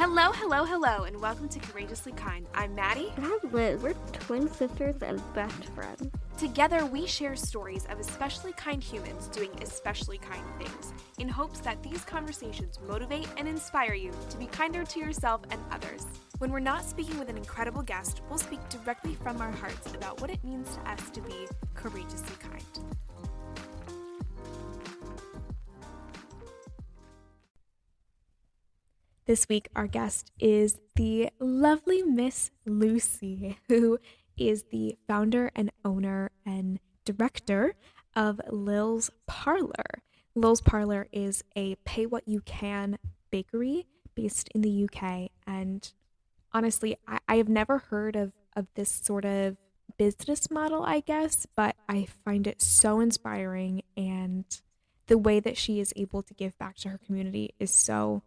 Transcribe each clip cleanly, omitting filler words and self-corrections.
Hello, hello, hello, and welcome to Courageously Kind. I'm Maddie. And I'm Liz. We're twin sisters and best friends. Together, we share stories of especially kind humans doing especially kind things in hopes that these conversations motivate and inspire you to be kinder to yourself and others. When we're not speaking with an incredible guest, we'll speak directly from our hearts about what it means to us to be courageously kind. This week, our guest is the lovely Miss Lucy, who is the founder and owner and director of Lil's Parlour. Lil's Parlour is a pay-what-you-can bakery based in the UK. And honestly, I have never heard of this sort of business model, I guess, but I find it so inspiring. And the way that she is able to give back to her community is so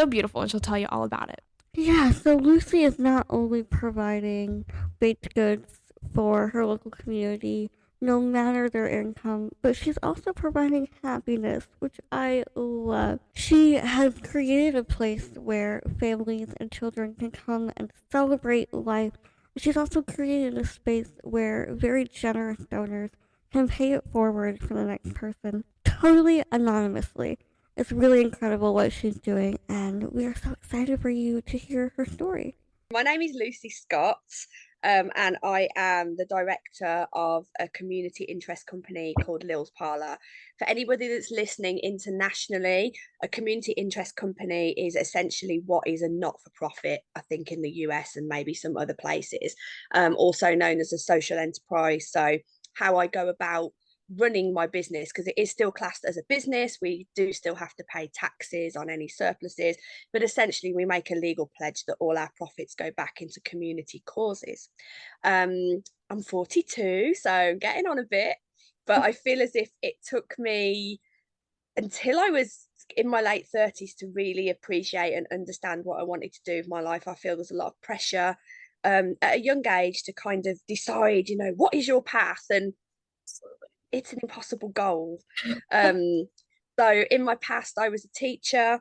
beautiful, and she'll tell you all about it. Yeah, so Lucy is not only providing baked goods for her local community, no matter their income, but she's also providing happiness, which I love. She has created a place where families and children can come and celebrate life. She's also created a space where very generous donors can pay it forward for the next person, totally anonymously. It's really incredible what she's doing, and we are so excited for you to hear her story. My name is Lucy Scott, and I am the director of a community interest company called Lil's Parlour. For anybody that's listening internationally, a community interest company is essentially what is a not-for-profit, I think, in the US and maybe some other places, also known as a social enterprise. So how I go about running my business, because it is still classed as a business, we do still have to pay taxes on any surpluses, but essentially we make a legal pledge that all our profits go back into community causes. I'm 42, so getting on a bit, but I feel as if it took me until I was in my late 30s to really appreciate and understand what I wanted to do with my life. I feel there's a lot of pressure at a young age to kind of decide, what is your path, and it's an impossible goal. So in my past, I was a teacher,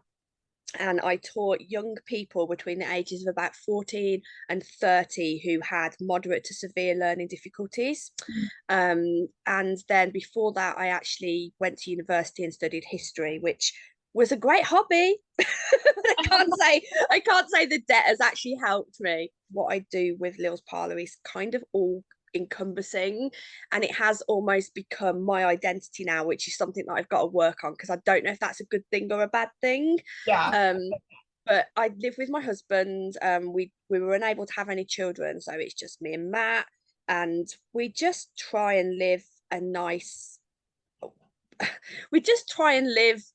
and I taught young people between the ages of about 14 and 30 who had moderate to severe learning difficulties. And then before that, I actually went to university and studied history, which was a great hobby. I can't say the debt has actually helped me. What I do with Lil's Parlour is kind of all encompassing, and it has almost become my identity now, which is something that I've got to work on, because I don't know if that's a good thing or a bad thing. But I live with my husband. We were unable to have any children, so it's just me and Matt, and we just try and live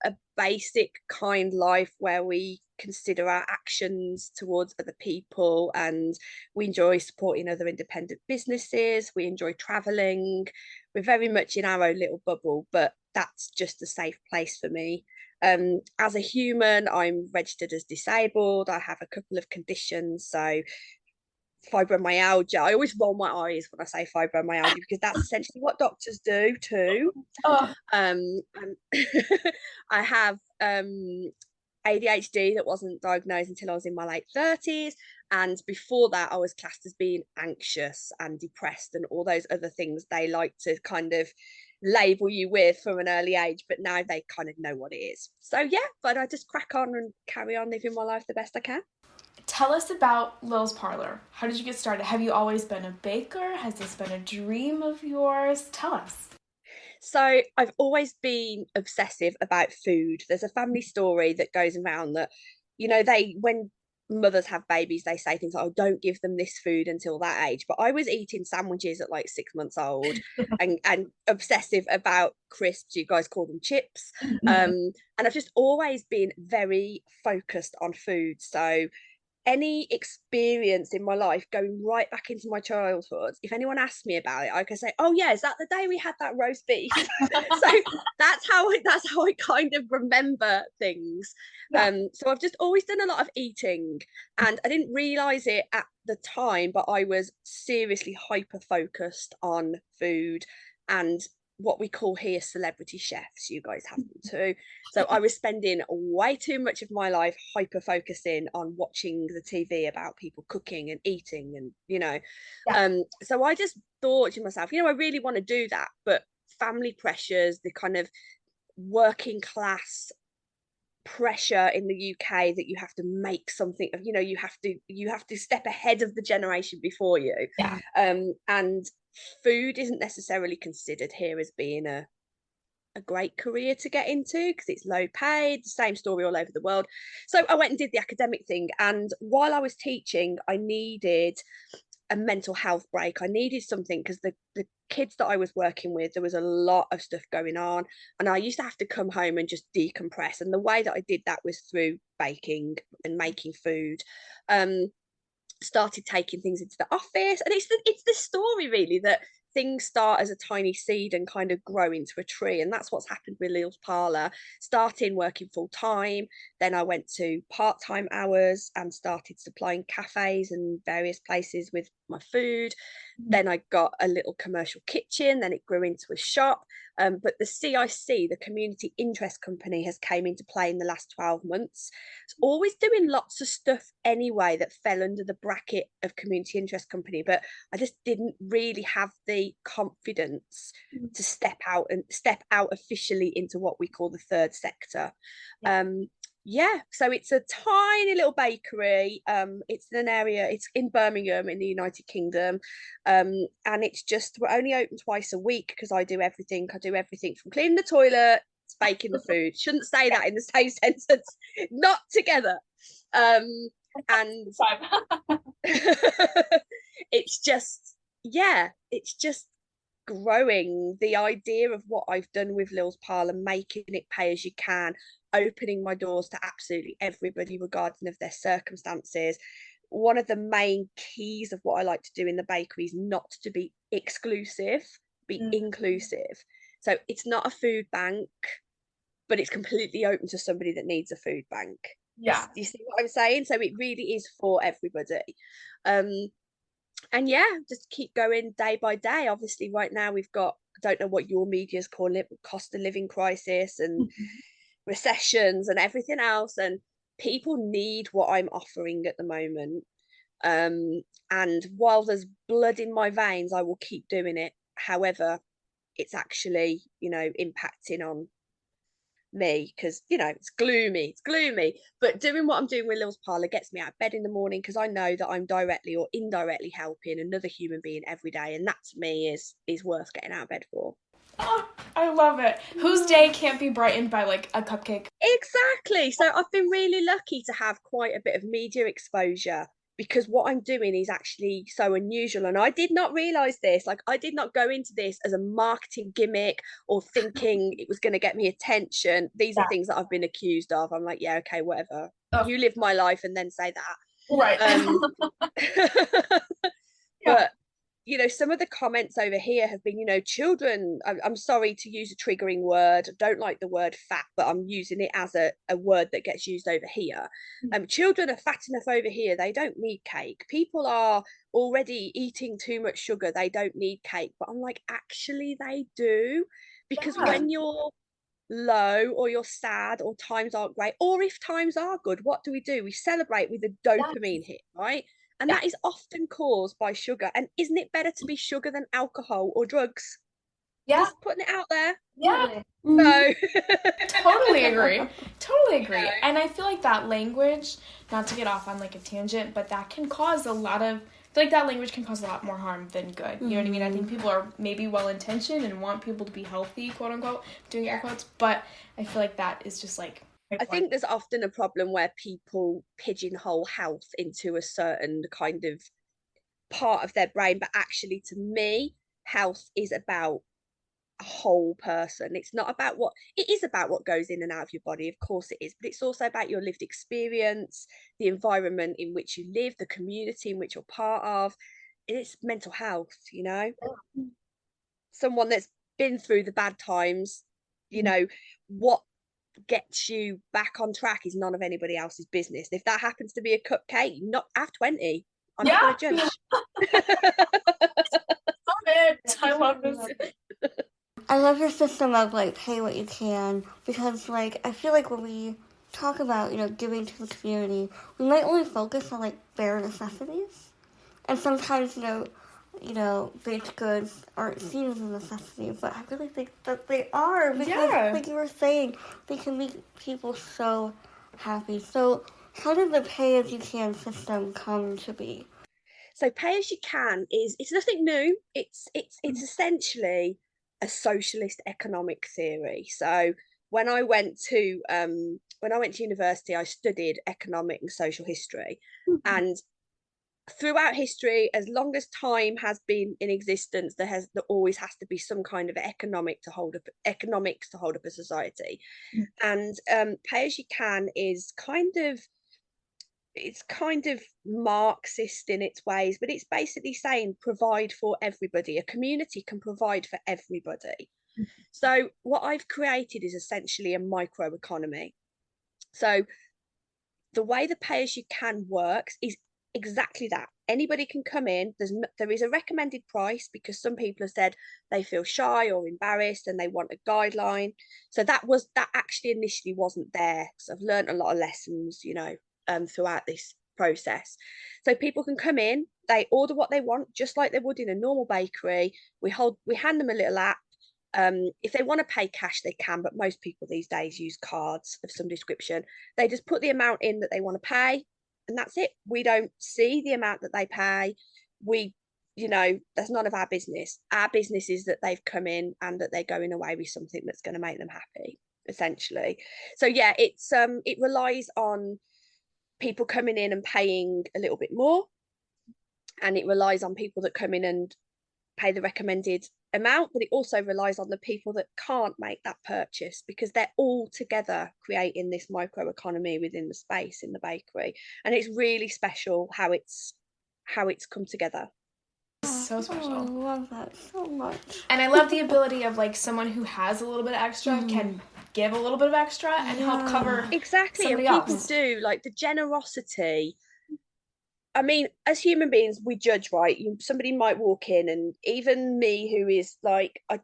a basic kind life where we consider our actions towards other people, and we enjoy supporting other independent businesses. We enjoy traveling. We're very much in our own little bubble, but that's just a safe place for me. As a human, I'm registered as disabled. I have a couple of conditions, so fibromyalgia. I always roll my eyes when I say fibromyalgia, because that's essentially what doctors do too. I have ADHD that wasn't diagnosed until I was in my late 30s, and before that I was classed as being anxious and depressed and all those other things they like to kind of label you with from an early age, but now they kind of know what it is. So yeah, but I just crack on and carry on living my life the best I can. Tell us about Lil's Parlour. How did you get started? Have you always been a baker? Has this been a dream of yours? Tell us. So I've always been obsessive about food. There's a family story that goes around that, when mothers have babies, they say things like, oh, don't give them this food until that age. But I was eating sandwiches at like 6 months old and obsessive about crisps. You guys call them chips. And I've just always been very focused on food. So any experience in my life going right back into my childhood, if anyone asks me about it, I can say, oh yeah, is that the day we had that roast beef? So that's how I kind of remember things. So I've just always done a lot of eating, and I didn't realize it at the time, but I was seriously hyper focused on food. And what we call here celebrity chefs. You guys have them too. So I was spending way too much of my life hyper focusing on watching the TV about people cooking and eating, and Yeah. so I just thought to myself, I really want to do that, but family pressures, the kind of working class pressure in the UK that you have to make something of, you have to step ahead of the generation before you. Yeah. And food isn't necessarily considered here as being a great career to get into because it's low paid, the same story all over the world. So I went and did the academic thing, and while I was teaching, I needed a mental health break. I needed something because the kids that I was working with, there was a lot of stuff going on, and I used to have to come home and just decompress. And the way that I did that was through baking and making food. Started taking things into the office, and it's the story really that things start as a tiny seed and kind of grow into a tree, and that's what's happened with Lil's Parlour. Starting working full time, then I went to part-time hours and started supplying cafes and various places with my food. Then I got a little commercial kitchen, then it grew into a shop. But the CIC, the Community Interest Company, has came into play in the last 12 months. It's always doing lots of stuff anyway that fell under the bracket of Community Interest Company, but I just didn't really have the confidence to step out officially into what we call the third sector. Yeah. So it's a tiny little bakery. It's in Birmingham in the United Kingdom. And we're only open twice a week because I do everything. I do everything from cleaning the toilet to baking the food. Shouldn't say that in the same sentence, not together. And it's just, it's just growing the idea of what I've done with Lil's Parlour, making it pay as you can, opening my doors to absolutely everybody regarding of their circumstances. One of the main keys of what I like to do in the bakery is not to be exclusive, be inclusive. So it's not a food bank, but it's completely open to somebody that needs a food bank. Yeah. Do you see what I'm saying? So it really is for everybody. And just keep going day by day. Obviously right now we've got, I don't know what your media's calling it, but cost of living crisis and recessions and everything else, and people need what I'm offering at the moment. And while there's blood in my veins, I will keep doing it. However, it's actually impacting on me because it's gloomy, but doing what I'm doing with Lil's Parlour gets me out of bed in the morning because I know that I'm directly or indirectly helping another human being every day, and that to me is worth getting out of bed for. Oh, I love it. Whose day can't be brightened by like a cupcake? Exactly. So I've been really lucky to have quite a bit of media exposure because what I'm doing is actually so unusual. And I did not realize this. Like, I did not go into this as a marketing gimmick or thinking it was going to get me attention. These are things that I've been accused of. I'm like, yeah, okay, whatever. You live my life and then say that. Right. But some of the comments over here have been, children, I'm sorry to use a triggering word, I don't like the word fat, but I'm using it as a word that gets used over here. Children are fat enough over here, they don't need cake. People are already eating too much sugar, they don't need cake. But I'm like, actually they do, because when you're low or you're sad or times aren't great, or if times are good, what do? We celebrate with a dopamine hit, right? And that is often caused by sugar. And isn't it better to be sugar than alcohol or drugs? Yeah. Just putting it out there. Yeah. No. Totally agree. Totally agree. And I feel like that language, not to get off on like a tangent, but that can cause a lot of, I feel like that language can cause a lot more harm than good. You know what I mean? I think people are maybe well-intentioned and want people to be healthy, quote unquote, doing air quotes, but I feel like that is just like, I think there's often a problem where people pigeonhole health into a certain kind of part of their brain, but actually to me, health is about a whole person. It is about what goes in and out of your body, of course it is, but it's also about your lived experience, the environment in which you live, the community in which you're part of. It's mental health. Someone that's been through the bad times, what gets you back on track is none of anybody else's business. If that happens to be a cupcake, not have 20. I'm not going to judge. Love it. I love this. love your system of like pay what you can because like I feel like when we talk about giving to the community, we might only focus on like bare necessities, and sometimes baked goods aren't seen as a necessity, but I really think that they are because Yeah. like you were saying, they can make people so happy. So how did the pay as you can system come to be? So pay as you can it's nothing new. It's essentially a socialist economic theory. So when I went to university, I studied economic and social history. And throughout history, as long as time has been in existence, there always has to be some kind of economics to hold up a society. And pay as you can is kind of Marxist in its ways, but it's basically saying provide for everybody. A community can provide for everybody. So what I've created is essentially a microeconomy. So the way the pay as you can works is exactly that. Anybody can come in. There is a recommended price because some people have said they feel shy or embarrassed and they want a guideline. So that actually initially wasn't there. So I've learned a lot of lessons, throughout this process. So people can come in, they order what they want, just like they would in a normal bakery. We hand them a little app. If they want to pay cash, they can, but most people these days use cards of some description. They just put the amount in that they want to pay, and that's it. We don't see the amount that they pay. We, that's none of our business. Our business is that they've come in and that they're going away with something that's going to make them happy, essentially. So yeah, it relies on people coming in and paying a little bit more, and it relies on people that come in and pay the recommended amount, but it also relies on the people that can't make that purchase because they're all together creating this microeconomy within the space in the bakery. And it's really special how it's come together. So special. Oh, I love that so much. And I love the ability of like someone who has a little bit of extra can give a little bit of extra and help cover Exactly. And somebody people else. do like the generosity. I mean, as human beings, we judge, right? Somebody might walk in, and even me, who is like, I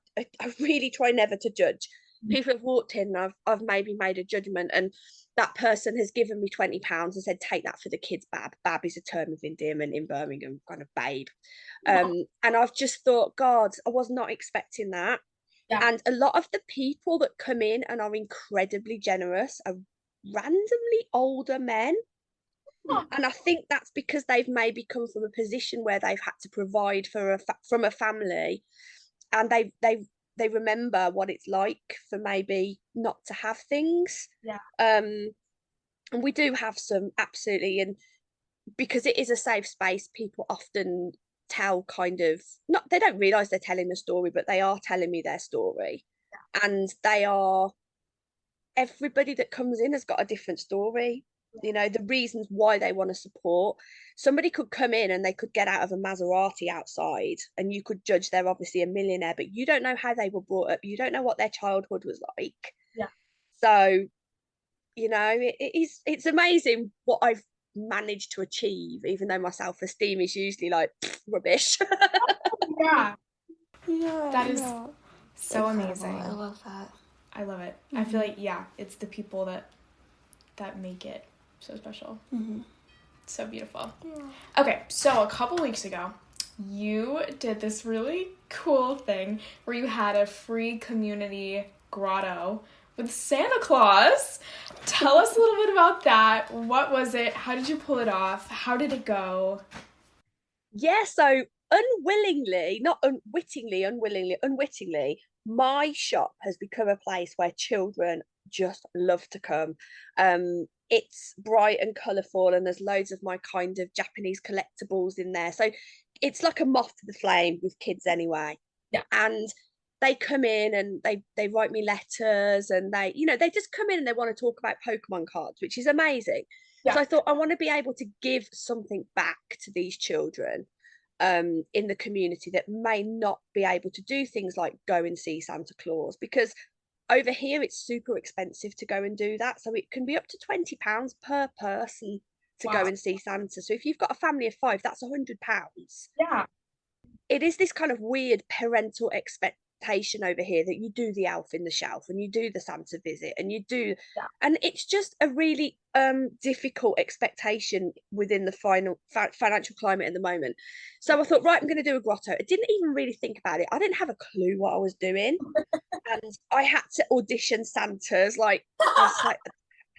really try never to judge. People have walked in, and I've maybe made a judgment, and that person has given me £20 and said, "Take that for the kids, Bab." Bab is a term of endearment in Birmingham, kind of babe. And I've just thought, God, I was not expecting that. Yeah. And a lot of the people that come in and are incredibly generous are randomly older men, and I think that's because they've maybe come from a position where they've had to provide from a family, and they remember what it's like for maybe not to have things. Yeah. And we do have some, absolutely, and because it is a safe space, people often tell kind of, not, they don't realize they're telling the story, but they are telling me their story. And they are, everybody that comes in has got a different story. The reasons why they want to support. Somebody could come in and they could get out of a Maserati outside, and you could judge they're obviously a millionaire, but you don't know how they were brought up. You don't know what their childhood was like. Yeah. So, it's amazing what I've managed to achieve, even though my self-esteem is usually like rubbish. Yeah. Yeah, That is yeah. so Incredible. amazing. I love that. I love it. I feel like, yeah, it's the people that make it so special. So beautiful. Yeah. Okay, so a couple weeks ago, you did this really cool thing where you had a free community grotto with Santa Claus. Tell us a little bit about that. What was it? How did you pull it off? How did it go? Yeah, so unwillingly, not unwittingly, unwittingly, my shop has become a place where children just love to come. It's bright and colourful, and there's loads of my kind of Japanese collectibles in there. So it's like a moth to the flame with kids anyway. Yeah. And they come in and they write me letters, and they just come in and they want to talk about Pokemon cards, which is amazing. Yeah. So I thought I want to be able to give something back to these children in the community that may not be able to do things like go and see Santa Claus, because over here it's super expensive to go and do that. So it can be up to £20 per person to go Wow. and see Santa. So if you've got a family of 5, that's £100. Yeah. It is this kind of weird parental expectation over here that you do the elf in the shelf and you do the Santa visit and you do, Yeah. and it's just a really difficult expectation within the financial climate at the moment. So I thought, right, I'm going to do a grotto. I didn't even really think about it. I didn't have a clue what I was doing, and I had to audition Santas. Like, I was like,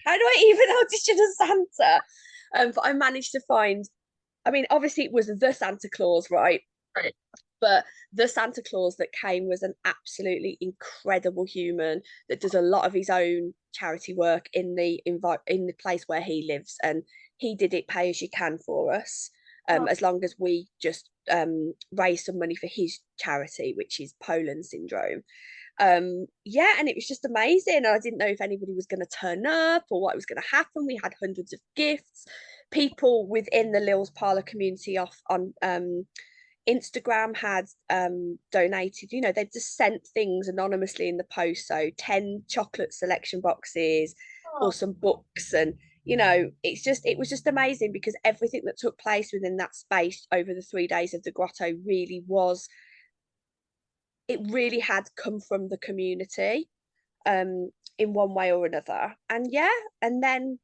how do I even audition a Santa? But I managed to find, I mean, obviously it was the Santa Claus, right? Right. But the Santa Claus that came was an absolutely incredible human that does a lot of his own charity work in the place where he lives, and he did it pay as you can for us, Oh. as long as we just raise some money for his charity, which is Poland syndrome. Yeah, and it was just amazing. I didn't know if anybody was going to turn up or what was going to happen. We had hundreds of gifts. People within the Lils Parlour community off on Instagram had donated, they just sent things anonymously in the post. So 10 chocolate selection boxes or some books. And, it was just amazing because everything that took place within that space over the 3 days of the grotto it really had come from the community in one way or another. And yeah, and then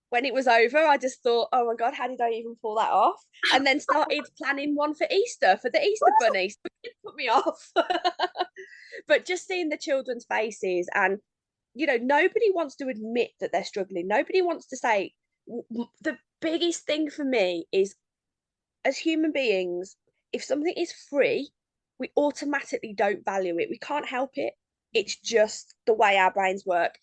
when it was over, I just thought, oh my God, how did I even pull that off? And then started planning one for Easter, for the Easter bunny. So it put me off. But just seeing the children's faces, and, nobody wants to admit that they're struggling. Nobody wants to say, the biggest thing for me is, as human beings, if something is free, we automatically don't value it. We can't help it. It's just the way our brains work.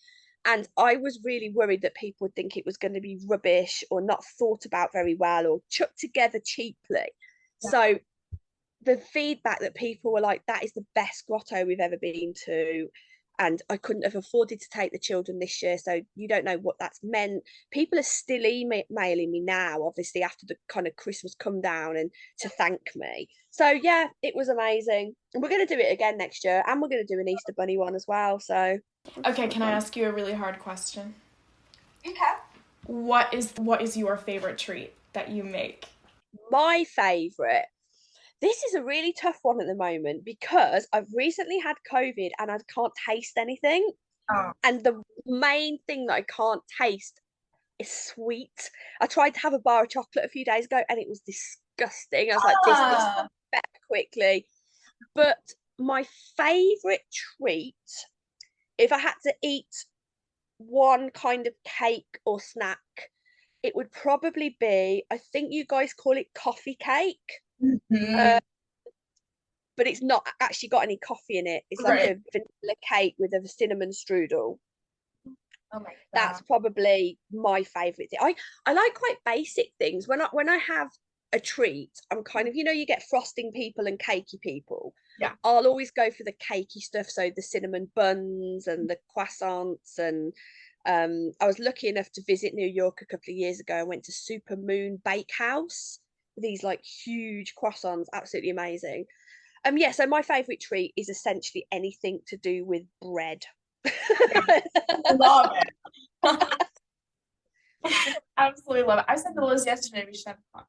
And I was really worried that people would think it was going to be rubbish or not thought about very well or chucked together cheaply. Yeah. So the feedback that people were like, that is the best grotto we've ever been to. And I couldn't have afforded to take the children this year. So you don't know what that's meant. People are still emailing me now, obviously, after the kind of Christmas come down and to thank me. So yeah, it was amazing. And we're going to do it again next year. And we're going to do an Easter Bunny one as well. So. Okay, can I ask you a really hard question? Okay. What is your favorite treat that you make? My favorite. This is a really tough one at the moment because I've recently had COVID and I can't taste anything. Oh. And the main thing that I can't taste is sweet. I tried to have a bar of chocolate a few days ago and it was disgusting. I was like, this needs to be better quickly. But my favorite treat, if I had to eat one kind of cake or snack, it would probably be, I think you guys call it coffee cake. Mm-hmm. But it's not actually got any coffee in it. It's like a vanilla cake with a cinnamon strudel. Oh my God. That's probably my favorite thing. I like quite basic things. When I have a treat, I'm kind of, you get frosting people and cakey people. Yeah. I'll always go for the cakey stuff, so the cinnamon buns and the croissants. And I was lucky enough to visit New York a couple of years ago. I went to Super Moon Bakehouse. These like huge croissants, absolutely amazing. Yeah, so my favorite treat is essentially anything to do with bread. Love it. Absolutely love it. I said to Liz yesterday we should have coffee.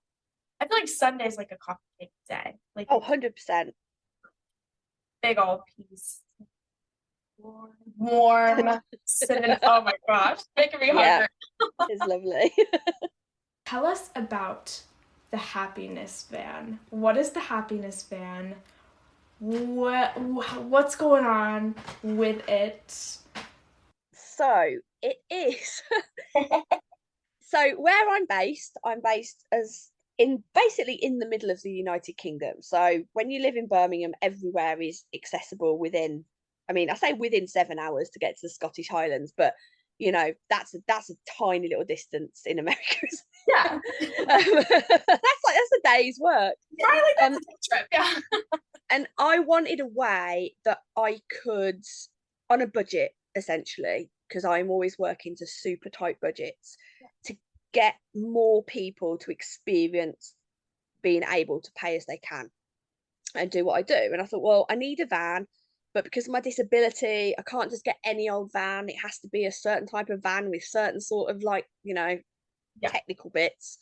I feel like Sunday's like a coffee cake day. Like 100%. Big old piece. Warm cinnamon. Oh my gosh. Making me hungry. Yeah, it's lovely. Tell us about the happiness van. What is the happiness van? What's going on with it? So it is. So where I'm based as basically in the middle of the United Kingdom. So when you live in Birmingham, everywhere is accessible within, I say within 7 hours to get to the Scottish Highlands, but that's a tiny little distance in America. Yeah. That's a day's work. Yeah, that's a trip. Yeah. And I wanted a way that I could, on a budget, essentially, because I'm always working to super tight budgets, to get more people to experience being able to pay as they can and do what I do. And I thought, well, I need a van, but because of my disability, I can't just get any old van. It has to be a certain type of van with certain sort of technical bits.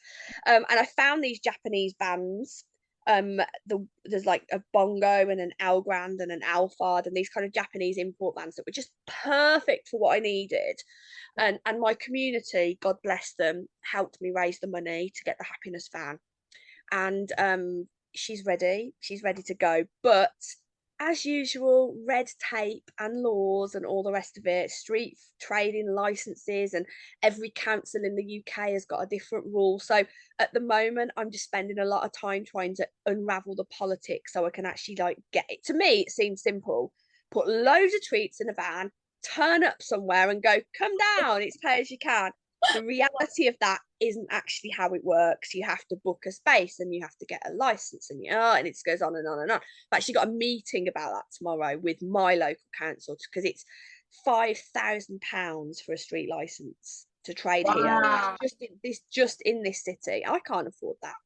And I found these Japanese vans There's like a bongo and an El Grand and an Alphard and these kind of Japanese import vans that were just perfect for what I needed. And my community, God bless them, helped me raise the money to get the happiness van. And she's ready to go. But as usual, red tape and laws and all the rest of it, street trading licenses, and every council in the UK has got a different rule. So at the moment, I'm just spending a lot of time trying to unravel the politics so I can actually like get it. To me, it seems simple. Put loads of treats in a van, turn up somewhere and go, come down, it's pay as you can. The reality of that isn't actually how it works. You have to book a space and you have to get a license, and it goes on and on and on. I've actually got a meeting about that tomorrow with my local council because it's £5,000 for a street license to trade here. Wow. Just in this city. I can't afford that.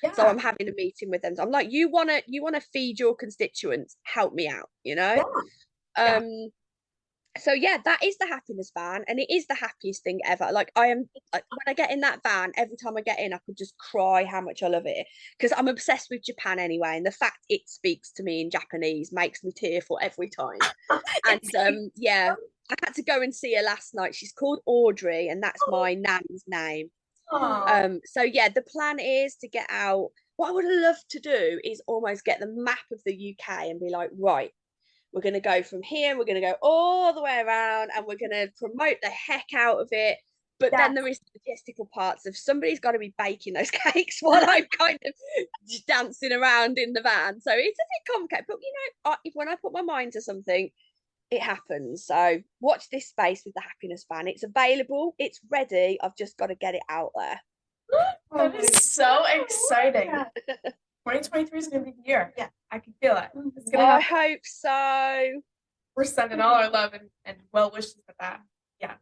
Yeah. So I'm having a meeting with them. I'm like, you wanna feed your constituents, help me out, Yeah. So yeah, that is the happiness van, and it is the happiest thing ever. Like I am, like, when I get in that van, every time I get in, I could just cry how much I love it because I'm obsessed with Japan anyway, and the fact it speaks to me in Japanese makes me tearful every time. And yeah, I had to go and see her last night. She's called Audrey, and that's my nan's name. So yeah, the plan is to get out. What I would love to do is almost get the map of the UK and be like, right, we're going to go from here, we're going to go all the way around, and we're going to promote the heck out of it. But then there is the logistical parts of somebody's got to be baking those cakes while I'm kind of dancing around in the van. So it's a bit complicated, but when I put my mind to something, it happens. So watch this space with the happiness van. It's available, it's ready. I've just got to get it out there. That is so exciting. 2023 is going to be the year. Yeah, I can feel it. It's gonna I hope so. We're sending all our love and well wishes with that. Yeah.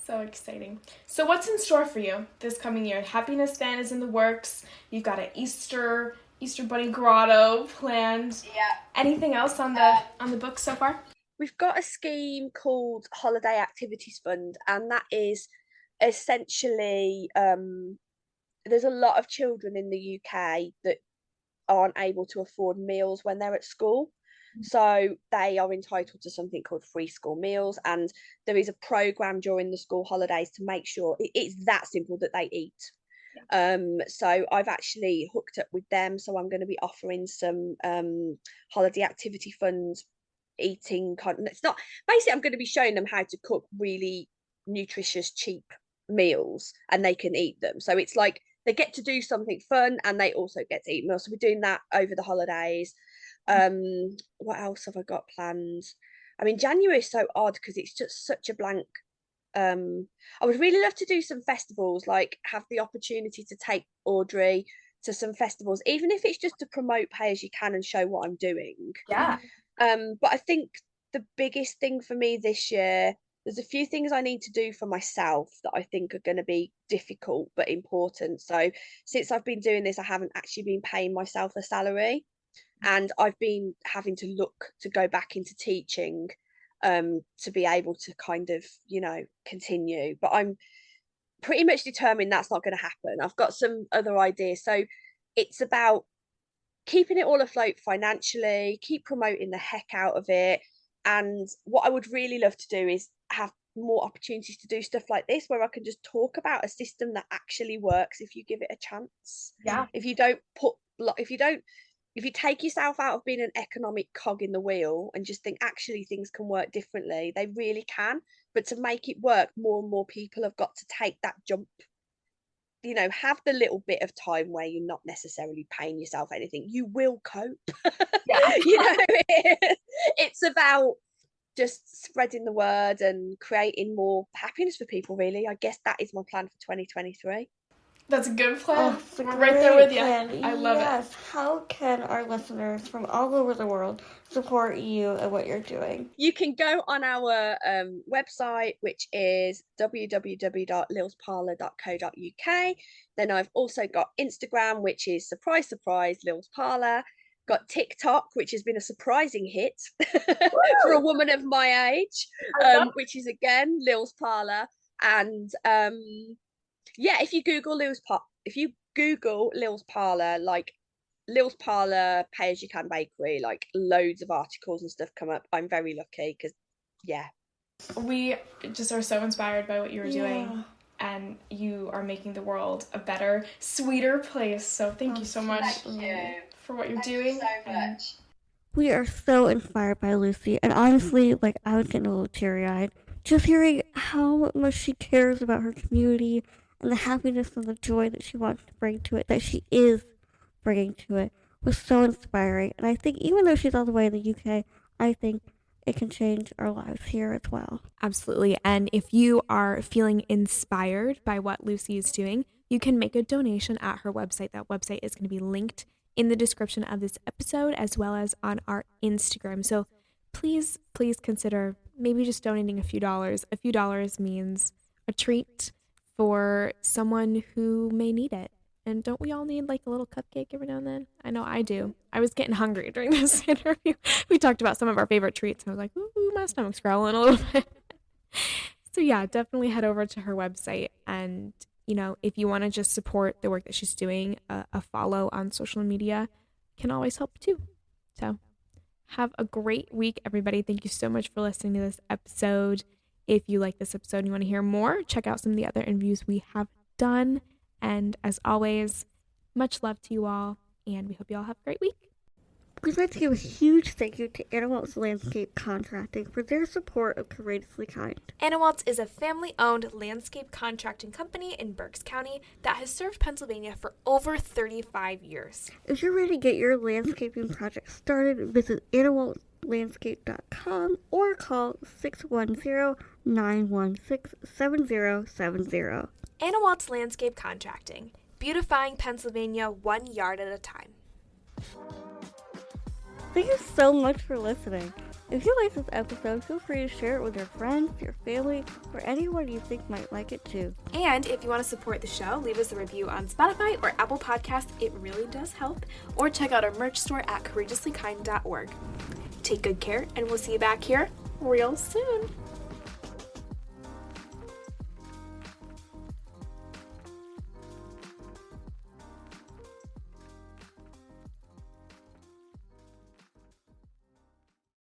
So exciting. So what's in store for you this coming year? Happiness Van is in the works. You've got an Easter Bunny Grotto planned. Yeah. Anything else on the book so far? We've got a scheme called Holiday Activities Fund, and that is essentially there's a lot of children in the UK that aren't able to afford meals when they're at school. So they are entitled to something called free school meals, and there is a program during the school holidays to make sure it's that simple that they eat. So I've actually hooked up with them, so I'm going to be offering some holiday activity funds eating content. It's not basically, I'm going to be showing them how to cook really nutritious cheap meals and they can eat them. So it's like they get to do something fun and they also get to eat meals. So we're doing that over the holidays. What else have I got planned? I mean, January is so odd because it's just such a blank. I would really love to do some festivals, like have the opportunity to take Audrey to some festivals, even if it's just to promote Pay As You Can and show what I'm doing. Yeah. But I think the biggest thing for me this year, there's a few things I need to do for myself that I think are going to be difficult but important. So since I've been doing this, I haven't actually been paying myself a salary, and I've been having to look to go back into teaching to be able to kind of, continue. But I'm pretty much determined that's not going to happen. I've got some other ideas. So it's about keeping it all afloat financially, keep promoting the heck out of it. And what I would really love to do is have more opportunities to do stuff like this where I can just talk about a system that actually works if you give it a chance. Yeah. If you take yourself out of being an economic cog in the wheel and just think actually things can work differently, they really can. But to make it work, more and more people have got to take that jump. Have the little bit of time where you're not necessarily paying yourself anything. You will cope. Yeah. It's about just spreading the word and creating more happiness for people, really. I guess that is my plan for 2023. That's a good plan. Oh, We're right there with you. Plan. I love it. How can our listeners from all over the world support you and what you're doing? You can go on our website, which is www.lilsparlour.co.uk. Then I've also got Instagram, which is surprise, surprise, Lil's Parlour. Got TikTok, which has been a surprising hit for a woman of my age, which is again Lil's Parlour. And yeah, if you Google Lil's Parlour, like Lil's Parlour, Pay As You Can Bakery, like loads of articles and stuff come up. I'm very lucky because, yeah. We just are so inspired by what you were doing, and you are making the world a better, sweeter place. So thank you so much for what you're doing. So much. We are so inspired by Lucy, and honestly, like, I was getting a little teary-eyed just hearing how much she cares about her community and the happiness and the joy that she wants to bring to it, that she is bringing to it, was so inspiring. And I think even though she's all the way in the UK, I think it can change our lives here as well. Absolutely. And if you are feeling inspired by what Lucy is doing, you can make a donation at her website. That website is going to be linked in the description of this episode as well as on our Instagram. So please consider maybe just donating a few dollars. A few dollars means a treat for someone who may need it. And don't we all need like a little cupcake every now and then? I know I do. I was getting hungry during this interview. We talked about some of our favorite treats, and I was like, ooh, my stomach's growling a little bit. So yeah, definitely head over to her website. And, you know, if you want to just support the work that she's doing, a follow on social media can always help too. So have a great week, everybody. Thank you so much for listening to this episode. If you like this episode and you want to hear more, check out some of the other interviews we have done. And as always, much love to you all, and we hope you all have a great week. We'd like to give a huge thank you to Anna Waltz Landscape Contracting for their support of Courageously Kind. Anna Waltz is a family-owned landscape contracting company in Berks County that has served Pennsylvania for over 35 years. If you're ready to get your landscaping project started, visit annawaltzlandscape.com or call 610-916-7070. Anna Waltz Landscape Contracting, beautifying Pennsylvania 1 yard at a time. Thank you so much for listening. If you like this episode, feel free to share it with your friends, your family, or anyone you think might like it too. And if you want to support the show, leave us a review on Spotify or Apple Podcasts. It really does help. Or check out our merch store at courageouslykind.org. Take good care, and we'll see you back here real soon.